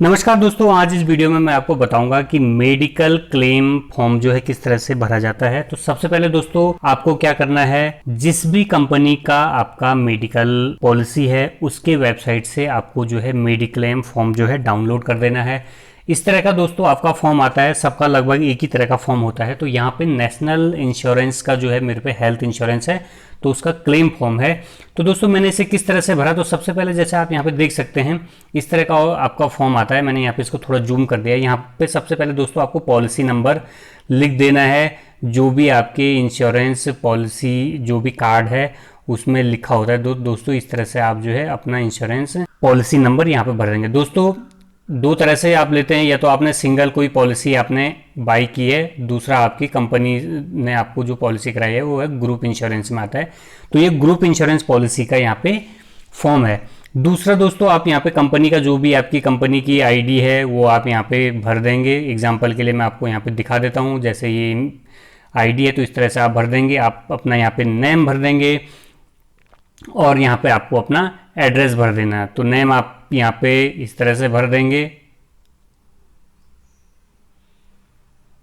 नमस्कार दोस्तों, आज इस वीडियो में मैं आपको बताऊंगा कि मेडिकल क्लेम फॉर्म जो है किस तरह से भरा जाता है। तो सबसे पहले दोस्तों आपको क्या करना है, जिस भी कंपनी का आपका मेडिकल पॉलिसी है उसके वेबसाइट से आपको जो है मेडिक्लेम फॉर्म जो है डाउनलोड कर देना है। इस तरह का दोस्तों आपका फॉर्म आता है, सबका लगभग एक ही तरह का फॉर्म होता है। तो यहाँ पे नेशनल इंश्योरेंस का जो है, मेरे पे हेल्थ इंश्योरेंस है तो उसका क्लेम फॉर्म है। तो दोस्तों मैंने इसे किस तरह से भरा, तो सबसे पहले जैसे आप यहाँ पे देख सकते हैं इस तरह का आपका फॉर्म आता है। मैंने यहाँ पे इसको थोड़ा जूम कर दिया। यहाँ पे सबसे पहले दोस्तों आपको पॉलिसी नंबर लिख देना है, जो भी आपके इंश्योरेंस पॉलिसी जो भी कार्ड है उसमें लिखा होता है। दोस्तों इस तरह से आप जो है अपना इंश्योरेंस पॉलिसी नंबर यहाँ पे भर देंगे। दोस्तों दो तरह से आप लेते हैं, या तो आपने सिंगल कोई पॉलिसी आपने बाई की है, दूसरा आपकी कंपनी ने आपको जो पॉलिसी कराई है वो है ग्रुप इंश्योरेंस में आता है। तो ये ग्रुप इंश्योरेंस पॉलिसी का यहाँ पे फॉर्म है। दूसरा दोस्तों आप यहाँ पे कंपनी का जो भी आपकी कंपनी की आईडी है वो आप यहाँ पे भर देंगे। एग्जांपल के लिए मैं आपको यहाँ पे दिखा देता हूँ। जैसे ये आईडी है तो इस तरह से आप भर देंगे। आप अपना यहाँ पे नेम भर देंगे और यहाँ पे आपको अपना एड्रेस भर देना है। तो नेम आप यहाँ पे इस तरह से भर देंगे।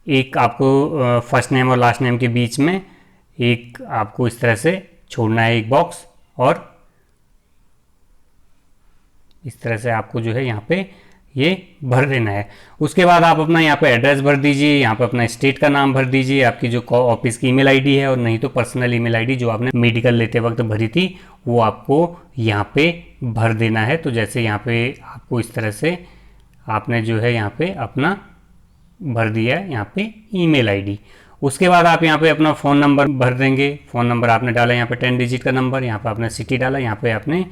एक आपको फर्स्ट नेम और लास्ट नेम के बीच में एक आपको इस तरह से छोड़ना है एक बॉक्स, और इस तरह से आपको जो है यहाँ पे ये भर देना है। उसके बाद आप अपना यहाँ पे एड्रेस भर दीजिए, यहाँ पे अपना स्टेट का नाम भर दीजिए, आपकी जो ऑफिस की ईमेल आईडी है, और नहीं तो पर्सनल ईमेल आईडी जो आपने मेडिकल लेते वक्त भरी थी वो आपको यहाँ पे भर देना है। तो जैसे यहाँ पे आपको इस तरह से आपने जो है यहाँ पे अपना भर दिया है यहाँ पे ईमेल आईडी। उसके बाद आप यहाँ पे अपना फ़ोन नंबर भर देंगे। फ़ोन नंबर आपने डाला यहाँ पे 10 डिजिट का नंबर, यहाँ पे आपने सिटी डाला, यहाँ पे आपने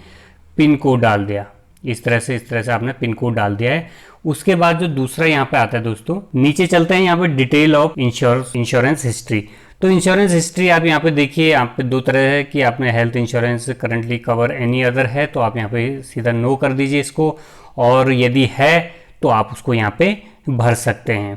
पिन कोड डाल दिया। इस तरह से आपने पिन कोड डाल दिया है। उसके बाद जो दूसरा यहाँ पे आता है दोस्तों, नीचे चलते हैं यहाँ पे डिटेल ऑफ इंश्योरेंस हिस्ट्री। तो इंश्योरेंस हिस्ट्री आप यहाँ पे देखिए, यहाँ पे दो तरह है कि आपने health insurance currently cover any other है तो आप यहाँ पे सीधा नो कर दीजिए इसको, और यदि है तो आप उसको यहाँ पे भर सकते हैं।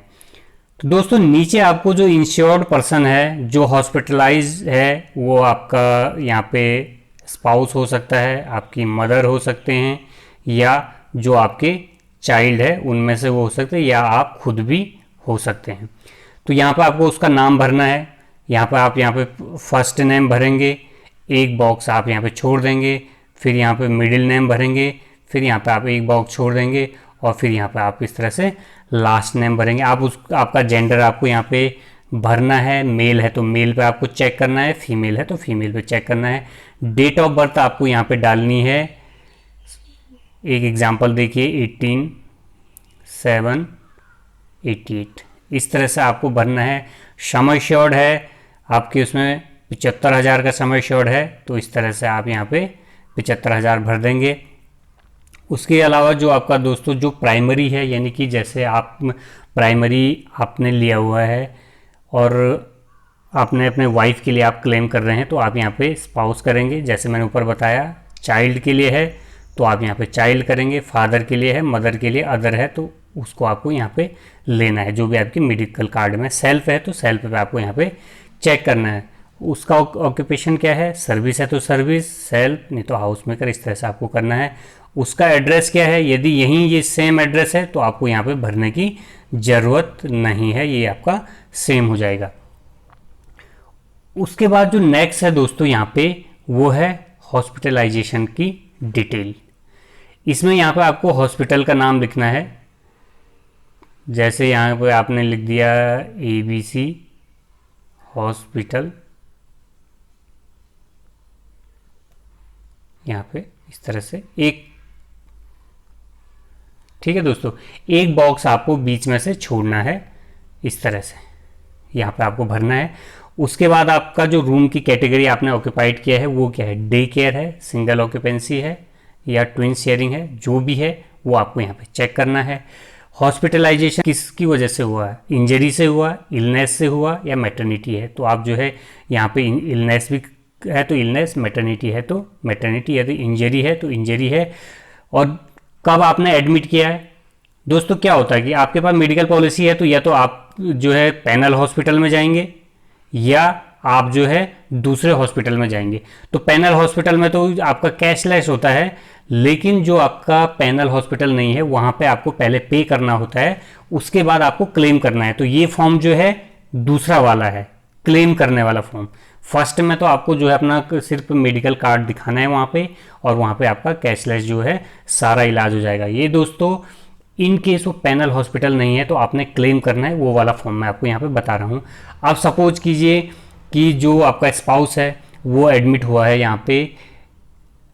तो दोस्तों नीचे आपको जो इंश्योर्ड पर्सन है, जो हॉस्पिटलाइज है, वो आपका यहाँ पे स्पाउस हो सकता है, आपकी मदर हो सकते हैं, या जो आपके चाइल्ड है उनमें से वो हो सकते हैं, या आप खुद भी हो सकते हैं। तो यहाँ पे आपको उसका नाम भरना है। यहाँ पे आप यहाँ पे फर्स्ट नेम भरेंगे, एक बॉक्स आप यहाँ पे छोड़ देंगे, फिर यहाँ पे मिडिल नेम भरेंगे, फिर यहाँ पे आप एक बॉक्स छोड़ देंगे, और फिर यहाँ पे आप इस तरह से लास्ट नेम भरेंगे। आपका जेंडर आपको यहाँ पे भरना है। मेल है तो मेल पे आपको चेक करना है, फीमेल है तो फीमेल पे चेक करना है। डेट ऑफ बर्थ आपको यहाँ पे डालनी है। एक एग्जांपल देखिए 18/7/88, इस तरह से आपको भरना है। सम एश्योर्ड है आपके उसमें 75,000 का सम एश्योर्ड है, तो इस तरह से आप यहाँ पे 75,000 भर देंगे। उसके अलावा जो आपका दोस्तों जो प्राइमरी है, यानी कि जैसे आप प्राइमरी आपने लिया हुआ है और आपने अपने वाइफ के लिए आप क्लेम कर रहे हैं तो आप यहाँ पे स्पाउस करेंगे। जैसे मैंने ऊपर बताया, चाइल्ड के लिए है तो आप यहाँ पे चाइल्ड करेंगे, फादर के लिए है, मदर के लिए अदर है तो उसको आपको यहाँ पे लेना है। जो भी आपकी मेडिकल कार्ड में सेल्फ है तो सेल्फ पे आपको यहाँ पे चेक करना है। उसका ऑक्यूपेशन क्या है, सर्विस है तो सर्विस, सेल्फ नहीं तो हाउस मेकर, इस तरह से आपको करना है। उसका एड्रेस क्या है, यदि यहीं ये सेम एड्रेस है तो आपको यहाँ पे भरने की ज़रूरत नहीं है, ये आपका सेम हो जाएगा। उसके बाद जो नेक्स्ट है दोस्तों यहाँ पे वो है हॉस्पिटलाइजेशन की डिटेल। इसमें यहाँ पे आपको हॉस्पिटल का नाम लिखना है। जैसे यहाँ पे आपने लिख दिया ABC हॉस्पिटल, यहाँ पे इस तरह से एक, ठीक है दोस्तों, एक बॉक्स आपको बीच में से छोड़ना है, इस तरह से यहाँ पे आपको भरना है। उसके बाद आपका जो रूम की कैटेगरी आपने ऑक्यूपाइड किया है वो क्या है, डे केयर है, सिंगल ऑक्यूपेंसी है, या ट्विन शेयरिंग है, जो भी है वो आपको यहाँ पे चेक करना है। हॉस्पिटलाइजेशन किसकी वजह से हुआ है, इंजरी से हुआ, इलनेस से हुआ, या मैटरनिटी है, तो आप जो है यहाँ पे इलनेस भी है तो इलनेस, मैटरनिटी है तो मैटरनिटी, यदि इंजरी है तो इंजरी है, और कब आपने एडमिट किया है। दोस्तों क्या होता है कि आपके पास मेडिकल पॉलिसी है तो या तो आप जो है पैनल हॉस्पिटल में जाएंगे या आप जो है दूसरे हॉस्पिटल में जाएंगे। तो पैनल हॉस्पिटल में तो आपका कैशलेस होता है, लेकिन जो आपका पैनल हॉस्पिटल नहीं है वहाँ पे आपको पहले पे करना होता है, उसके बाद आपको क्लेम करना है। तो ये फॉर्म जो है दूसरा वाला है, क्लेम करने वाला फॉर्म। फर्स्ट में तो आपको जो है अपना सिर्फ मेडिकल कार्ड दिखाना है वहाँ पे, और वहाँ पे आपका कैशलेस जो है सारा इलाज हो जाएगा। ये दोस्तों इन केस वो पैनल हॉस्पिटल नहीं है तो आपने क्लेम करना है, वो वाला फॉर्म मैं आपको यहाँ पे बता रहा हूँ। आप सपोज कीजिए कि जो आपका स्पाउस है वो एडमिट हुआ है यहाँ पे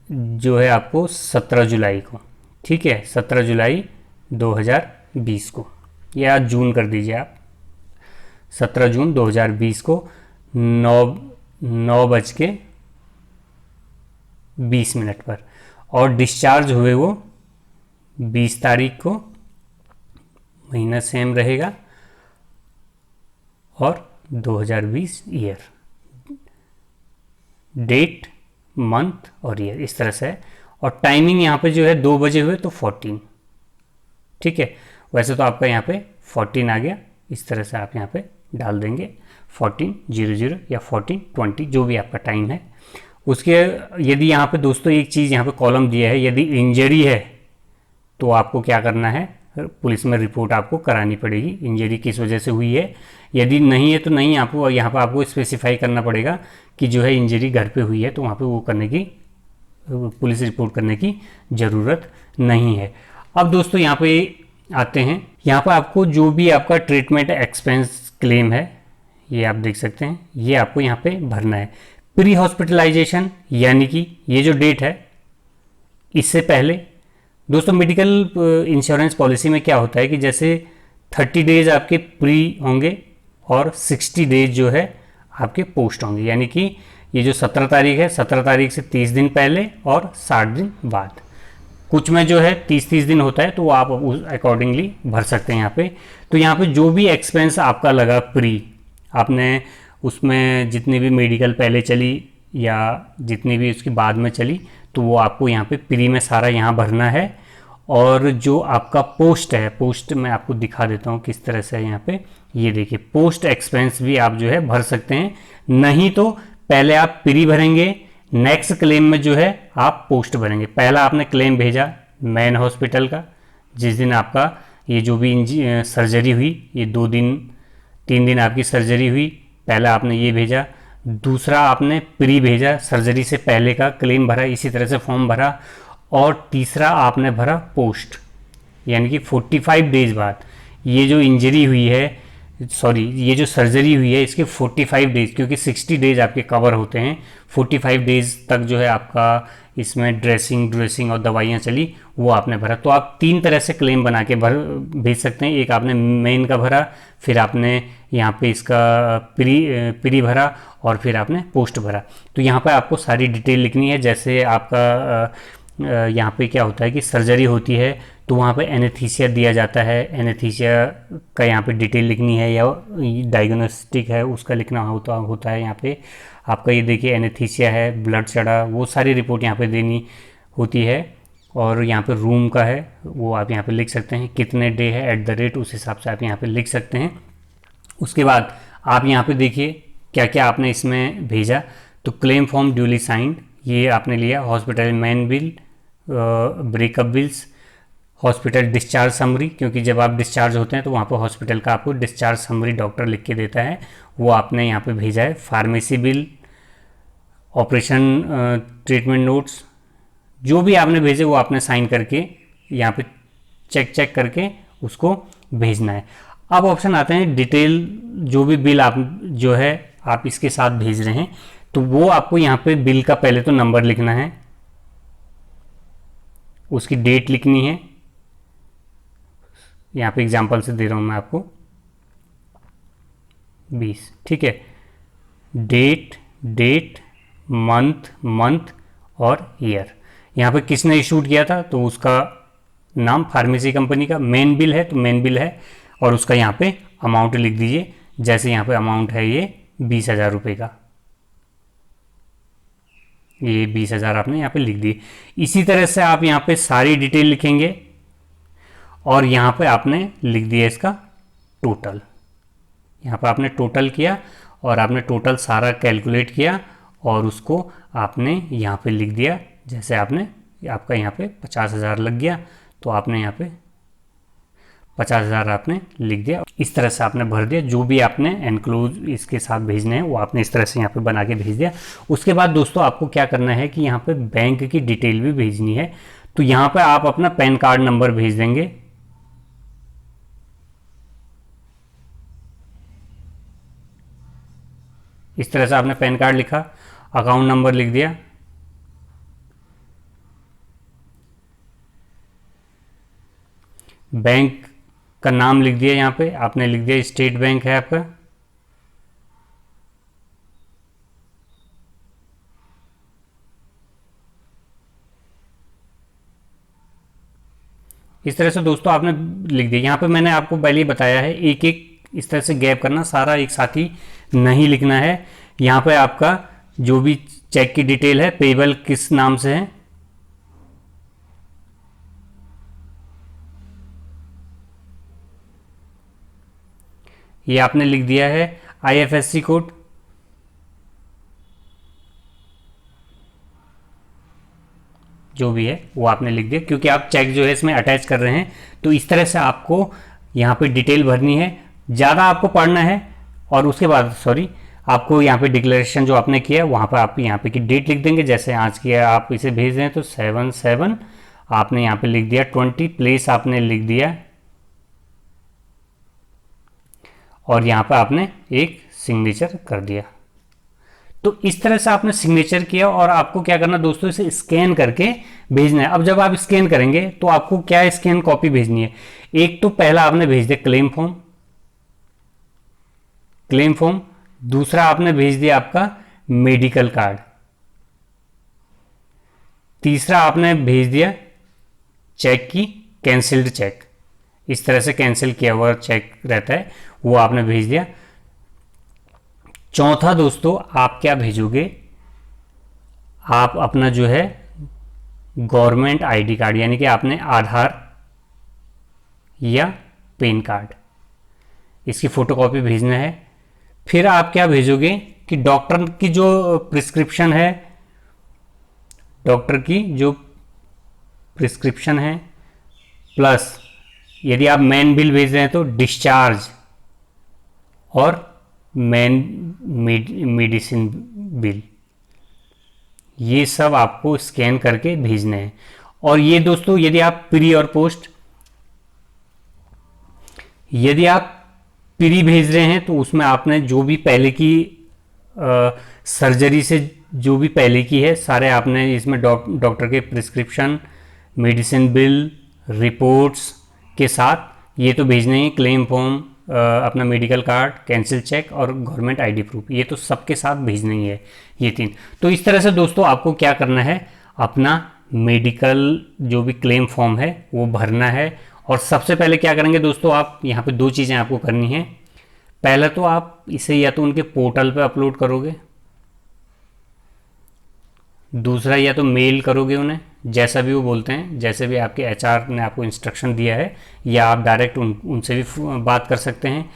जो है आपको 17 जुलाई को, ठीक है, 17 जुलाई 2020 को, या जून कर दीजिए आप, 17 जून 2020 को 9:20 पर, और डिस्चार्ज हुए वो 20 तारीख को, महीना सेम रहेगा, और 2020 ईयर, डेट, मंथ और ईयर, इस तरह से है। और टाइमिंग यहाँ पे जो है 2 बजे हुए तो 14, ठीक है। वैसे तो आपका यहाँ पे 14 आ गया, इस तरह से आप यहाँ पे डाल देंगे 14:00 या 14:20 जो भी आपका टाइम है। उसके यदि यहाँ पे दोस्तों एक चीज़ यहाँ पे कॉलम दिया है, यदि इंजरी है तो आपको क्या करना है, पुलिस में रिपोर्ट आपको करानी पड़ेगी, इंजरी किस वजह से हुई है। यदि नहीं है तो नहीं, आपको यहाँ पर आपको स्पेसिफाई करना पड़ेगा कि जो है इंजरी घर पे हुई है, तो वहाँ पे वो करने की, पुलिस रिपोर्ट करने की ज़रूरत नहीं है। अब दोस्तों यहाँ पे आते हैं, यहाँ पर आपको जो भी आपका ट्रीटमेंट एक्सपेंस क्लेम है, ये आप देख सकते हैं, ये आपको यहाँ पे भरना है। प्री हॉस्पिटलाइजेशन यानी कि ये जो डेट है इससे पहले दोस्तों मेडिकल इंश्योरेंस पॉलिसी में क्या होता है कि जैसे 30 डेज आपके प्री होंगे और 60 डेज जो है आपके पोस्ट होंगे, यानी कि ये जो 17 तारीख है, 17 तारीख से 30 दिन पहले और 60 दिन बाद, कुछ में जो है 30 दिन होता है, तो वो आप उस अकॉर्डिंगली भर सकते हैं यहाँ पे। तो यहाँ पे जो भी एक्सपेंस आपका लगा प्री, आपने उसमें जितनी भी मेडिकल पहले चली या जितनी भी उसकी बाद में चली, तो वो आपको यहाँ पे प्री में सारा यहाँ भरना है। और जो आपका पोस्ट है, पोस्ट मैं आपको दिखा देता हूँ किस तरह से है यहाँ पे, ये देखिए पोस्ट एक्सपेंस भी आप जो है भर सकते हैं। नहीं तो पहले आप प्री भरेंगे, नेक्स्ट क्लेम में जो है आप पोस्ट भरेंगे। पहला आपने क्लेम भेजा मेन हॉस्पिटल का, जिस दिन आपका ये जो भी सर्जरी हुई, ये 2 दिन 3 दिन आपकी सर्जरी हुई, पहला आपने ये भेजा। दूसरा आपने प्री भेजा, सर्जरी से पहले का क्लेम भरा, इसी तरह से फॉर्म भरा। और तीसरा आपने भरा पोस्ट, यानी कि 45 डेज बाद ये जो इंजरी हुई है, सॉरी ये जो सर्जरी हुई है, इसके 45 डेज, क्योंकि 60 डेज आपके कवर होते हैं, 45 डेज तक जो है आपका इसमें ड्रेसिंग और दवाइयाँ चली, वो आपने भरा। तो आप 3 तरह से क्लेम बना के भेज सकते हैं। एक आपने मेन का भरा, फिर आपने यहाँ पे इसका प्री भरा, और फिर आपने पोस्ट भरा। तो यहाँ पे आपको सारी डिटेल लिखनी है। जैसे आपका यहाँ पे क्या होता है कि सर्जरी होती है तो वहाँ पे एनेस्थीसिया दिया जाता है, एनेस्थीसिया का यहाँ पे डिटेल लिखनी है, या डायग्नोस्टिक है उसका लिखना होता है। यहाँ पे आपका ये देखिए एनेस्थीसिया है, ब्लड चढ़ा, वो सारी रिपोर्ट यहाँ पे देनी होती है। और यहाँ पे रूम का है वो आप यहाँ पे लिख सकते हैं, कितने डे है @ उस हिसाब से आप यहाँ पे लिख सकते हैं। उसके बाद आप यहाँ पे देखिए क्या क्या आपने इसमें भेजा। तो क्लेम फॉर्म ड्यूली साइंड, ये आपने लिया। Hospital man bill, breakup bills, hospital discharge summary, क्योंकि जब आप डिस्चार्ज होते हैं तो वहाँ पर हॉस्पिटल का आपको डिस्चार्ज समरी डॉक्टर लिख के देता है, वो आपने यहाँ पे भेजा है। Pharmacy bill, operation treatment notes, जो भी आपने भेजे वो आपने साइन करके यहाँ पे चेक करके उसको भेजना है। अब ऑप्शन आते हैं डिटेल, जो भी बिल आप जो है आप इसके साथ भेज रहे हैं, तो वो आपको यहाँ पे बिल का पहले तो नंबर लिखना है, उसकी डेट लिखनी है। यहाँ पे एग्जांपल से दे रहा हूँ मैं आपको 20, ठीक है। डेट, मंथ और ईयर। यहाँ पे किसने इशूड किया था तो उसका नाम, फार्मेसी कंपनी का। मेन बिल है तो मेन बिल है, और उसका यहाँ पे अमाउंट लिख दीजिए। जैसे यहाँ पे अमाउंट है ये 20,000 रुपये का, ये 20,000 आपने यहाँ पे लिख दी। इसी तरह से आप यहाँ पे सारी डिटेल लिखेंगे, और यहाँ पे आपने लिख दिया इसका टोटल। यहाँ पे आपने टोटल किया, और आपने टोटल सारा कैलकुलेट किया, और उसको आपने यहाँ पे लिख दिया जैसे आपने आपका यहाँ पे 50,000 लग गया, तो आपने यहाँ पे 50,000 आपने लिख दिया। इस तरह से आपने भर दिया, जो भी आपने एनक्लोज इसके साथ भेजने हैं वो आपने इस तरह से यहाँ पे बना के भेज दिया। उसके बाद दोस्तों आपको क्या करना है कि यहाँ पे बैंक की डिटेल भी भेजनी है, तो यहाँ पे आप अपना पैन कार्ड नंबर भेज देंगे। इस तरह से आपने पैन कार्ड लिखा, अकाउंट नंबर लिख दिया, बैंक का नाम लिख दिया, यहाँ पे आपने लिख दिया स्टेट बैंक है आपका। इस तरह से दोस्तों आपने लिख दिया। यहाँ पे मैंने आपको पहले ही बताया है एक एक इस तरह से गैप करना, सारा एक साथ ही नहीं लिखना है। यहाँ पे आपका जो भी चेक की डिटेल है, पेबल किस नाम से है, ये आपने लिख दिया है। IFSC कोड, जो भी है वो आपने लिख दिया, क्योंकि आप चेक जो है इसमें अटैच कर रहे हैं। तो इस तरह से आपको यहाँ पे डिटेल भरनी है, ज़्यादा आपको पढ़ना है। और उसके बाद आपको यहाँ पे डिक्लेरेशन जो आपने किया है वहाँ पर आप यहाँ पे की डेट लिख देंगे। जैसे आज किया आप इसे भेज दें तो 7/7 आपने यहाँ पे लिख दिया, 20 प्लेस आपने लिख दिया, और यहाँ पर आपने एक सिग्नेचर कर दिया। तो इस तरह से आपने सिग्नेचर किया, और आपको क्या करना दोस्तों, इसे स्कैन करके भेजना है। अब जब आप स्कैन करेंगे तो आपको क्या स्कैन कॉपी भेजनी है। एक तो पहला आपने भेज दिया क्लेम फॉर्म, दूसरा आपने भेज दिया आपका मेडिकल कार्ड, तीसरा आपने भेज दिया चेक की कैंसिल्ड चेक, इस तरह से कैंसिल किया हुआ चेक रहता है वो आपने भेज दिया। चौथा दोस्तों आप क्या भेजोगे, आप अपना जो है गवर्नमेंट आईडी कार्ड, यानी कि आपने आधार या पैन कार्ड, इसकी फोटोकॉपी भेजना है। फिर आप क्या भेजोगे कि डॉक्टर की जो प्रिस्क्रिप्शन है, प्लस यदि आप मेन बिल भेज रहे हैं तो डिस्चार्ज और मेडिसिन बिल, ये सब आपको स्कैन करके भेजने हैं। और ये दोस्तों यदि आप प्री भेज रहे हैं तो उसमें आपने जो भी पहले की सर्जरी से जो भी पहले की है सारे आपने इसमें डॉक्टर के प्रिस्क्रिप्शन, मेडिसिन बिल, रिपोर्ट्स के साथ ये तो भेजने ही, क्लेम फॉर्म, अपना मेडिकल कार्ड, कैंसिल चेक और गवर्नमेंट आईडी प्रूफ, ये तो सबके साथ भेजना ही है, ये 3। तो इस तरह से दोस्तों आपको क्या करना है, अपना मेडिकल जो भी क्लेम फॉर्म है वो भरना है। और सबसे पहले क्या करेंगे दोस्तों, आप यहाँ पे 2 चीज़ें आपको करनी है। पहला तो आप इसे या तो उनके पोर्टल पे अपलोड करोगे, दूसरा या तो मेल करोगे उन्हें, जैसा भी वो बोलते हैं, जैसे भी आपके HR ने आपको इंस्ट्रक्शन दिया है, या आप डायरेक्ट उनसे भी बात कर सकते हैं।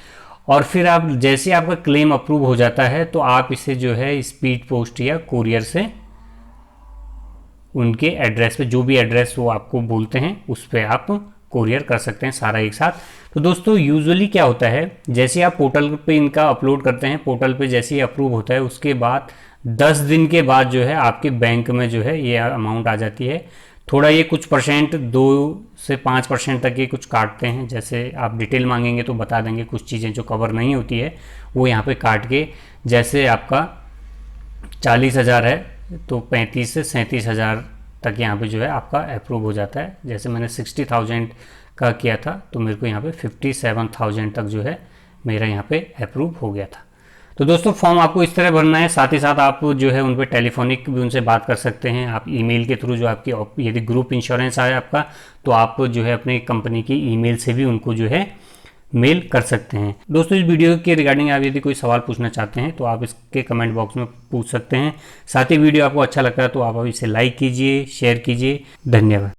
और फिर आप जैसे आपका क्लेम अप्रूव हो जाता है तो आप इसे जो है स्पीड पोस्ट या कुरियर से उनके एड्रेस पे, जो भी एड्रेस वो आपको बोलते हैं उस पर आप कुरियर कर सकते हैं सारा एक साथ। तो दोस्तों यूजुअली क्या होता है, जैसे आप पोर्टल पे इनका अपलोड करते हैं, पोर्टल पे जैसे ही अप्रूव होता है उसके बाद 10 दिन के बाद जो है आपके बैंक में जो है ये अमाउंट आ जाती है। थोड़ा ये कुछ परसेंट 2 से 5% तक ये कुछ काटते हैं, जैसे आप डिटेल मांगेंगे तो बता देंगे, कुछ चीज़ें जो कवर नहीं होती है वो यहाँ पे काट के, जैसे आपका 40,000 है तो 35 से 37,000 तक यहाँ पे जो है आपका अप्रूव हो जाता है। जैसे मैंने 60,000 का किया था तो मेरे को यहाँ पे 57,000 तक जो है मेरा यहाँ पे अप्रूव हो गया था। तो दोस्तों फॉर्म आपको इस तरह भरना है, साथ ही साथ आप जो है उन पर टेलीफोनिक भी उनसे बात कर सकते हैं, आप ईमेल के थ्रू, जो आपकी यदि ग्रुप इंश्योरेंस है आपका तो आप जो है अपनी कंपनी की ईमेल से भी उनको जो है मेल कर सकते हैं। दोस्तों इस वीडियो के रिगार्डिंग आप यदि कोई सवाल पूछना चाहते हैं तो आप इसके कमेंट बॉक्स में पूछ सकते हैं। साथ ही वीडियो आपको अच्छा लगता है तो आप इसे लाइक कीजिए, शेयर कीजिए। धन्यवाद।